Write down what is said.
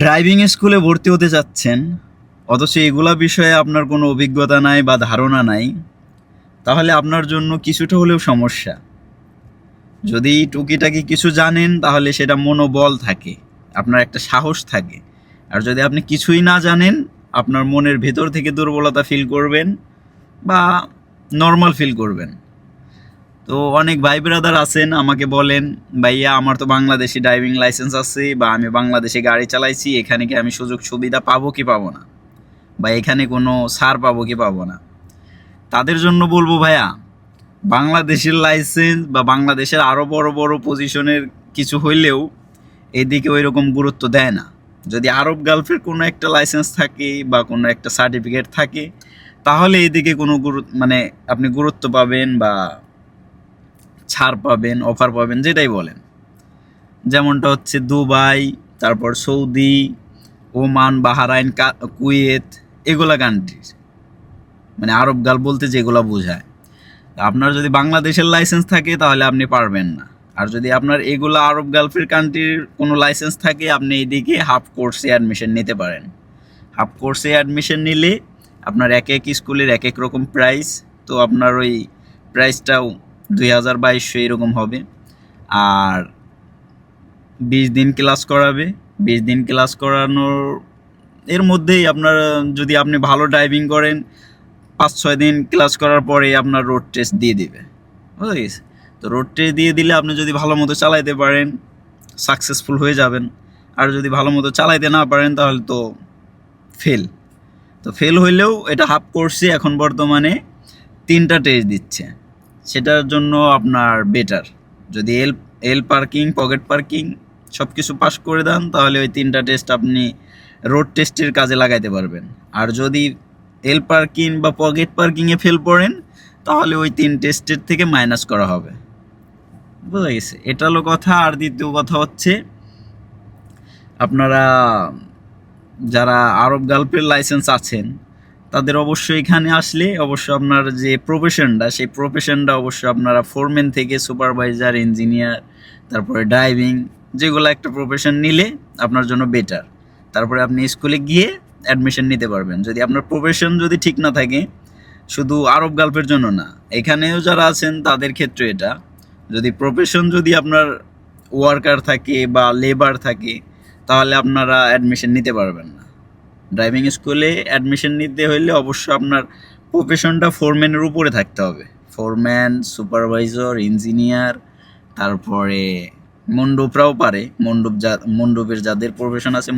Driving স্কুলে ভর্তি হতে যাচ্ছেন, অথচ এগুলা বিষয়ে আপনার কোনো অভিজ্ঞতা নাই বা ধারণা নাই, তাহলে আপনার জন্য কিছুটা হলেও সমস্যা। যদি টুকিটাকি কিছু জানেন তাহলে সেটা মনোবল থাকে, আপনার একটা সাহস থাকে। আর যদি আপনি কিছুই না জানেন, আপনার মনের ভেতর থেকে দুর্বলতা ফিল করবেন বা নর্মাল ফিল করবেন। তো অনেক ভাই ব্রাদার আছেন আমাকে বলেন, ভাইয়া আমার তো বাংলাদেশি ড্রাইভিং লাইসেন্স আছে বা আমি বাংলাদেশে গাড়ি চালাইছি, এখানে কি আমি সুযোগ সুবিধা পাবো কি পাবো না, বা এখানে কোনো ছাড় পাবো কি পাবো না। তাদের জন্য বলবো, ভাইয়া বাংলাদেশের লাইসেন্স বা বাংলাদেশের আরও বড় বড় পজিশনের কিছু হইলেও এদিকে ওই রকম গুরুত্ব দেয় না। যদি আরব গালফের কোনো একটা লাইসেন্স থাকে বা কোনো একটা সার্টিফিকেট থাকে, তাহলে এদিকে কোনো মানে আপনি গুরুত্ব পাবেন বা ছাড় পাবেন, অফার পাবেন, যেটাই বলেন। যেমনটা হচ্ছে দুবাই, তারপর সৌদি, ওমান, বাহারাইন, কুয়েত, এগুলা কান্ট্রিজ, মানে আরব গাল বলতে যেগুলো বোঝায়। আপনার যদি বাংলাদেশের লাইসেন্স থাকে তাহলে আপনি পারবেন না। আর যদি আপনার এগুলো আরব গালফের কান্ট্রির কোনো লাইসেন্স থাকে, আপনি এইদিকে হাফ কোর্সে অ্যাডমিশন নিতে পারেন। হাফ কোর্সে অ্যাডমিশন নিলে আপনার এক এক স্কুলের এক এক রকম প্রাইস, তো আপনার ওই প্রাইসটাও 2000-2200 এরকম হবে। আর 20 দিন ক্লাস করাবে। 20 দিন ক্লাস করানোর এর মধ্যেই আপনার, যদি আপনি ভালো ড্রাইভিং করেন, 5-6 দিন ক্লাস করার পরে আপনার রোড টেস্ট দিয়ে দিবে, বুঝতে গেছে? তো রোড টেস্ট দিয়ে দিলে আপনি যদি ভালো মতো চালাইতে পারেন, সাকসেসফুল হয়ে যাবেন। আর যদি ভালো মতো চালাইতে না পারেন তাহলে তো ফেল। তো ফেল হইলেও এটা হাফ কোর্সে এখন বর্তমানে 3টা টেস্ট দিচ্ছে, সেটার জন্য আপনার বেটার। যদি এল পার্কিং, পকেট পার্কিং সব কিছু পাস করে দেন, তাহলে ওই 3টা টেস্ট আপনি রোড টেস্টের কাজে লাগাইতে পারবেন। আর যদি এল পার্কিং বা পকেট পার্কিংয়ে ফেল পড়েন, তাহলে ওই 3 টেস্টের থেকে মাইনাস করা হবে, বুঝা গেছে? এটা হলো কথা। আর দ্বিতীয় কথা হচ্ছে, আপনারা যারা আরব গালফের লাইসেন্স আছেন, তাদের অবশ্যই এখানে আসলে অবশ্য আপনার যে প্রফেশনটা, সেই প্রফেশনটা অবশ্যই আপনারা ফোরম্যান থেকে সুপারভাইজার, ইঞ্জিনিয়ার, তারপরে ড্রাইভিং, যেগুলো একটা প্রফেশন নিলে আপনার জন্য বেটার। তারপরে আপনি স্কুলে গিয়ে অ্যাডমিশন নিতে পারবেন। যদি আপনার প্রফেশন যদি ঠিক না থাকে, শুধু আরব গালফের জন্য না, এখানেও যারা আছেন তাদের ক্ষেত্রে এটা, যদি প্রফেশন যদি আপনার ওয়ার্কার থাকে বা লেবার থাকে, তাহলে আপনারা অ্যাডমিশন নিতে পারবেন না। ড্রাইভিং স্কুলে অ্যাডমিশন নিতে হলে অবশ্যই আপনার প্রফেশনটা ফোরম্যানের উপরে থাকতে হবে। ফোরম্যান, সুপারভাইজার, ইঞ্জিনিয়ার, তারপরে মণ্ডপরাও পারে। মণ্ডপের যাদের প্রফেশন আছে,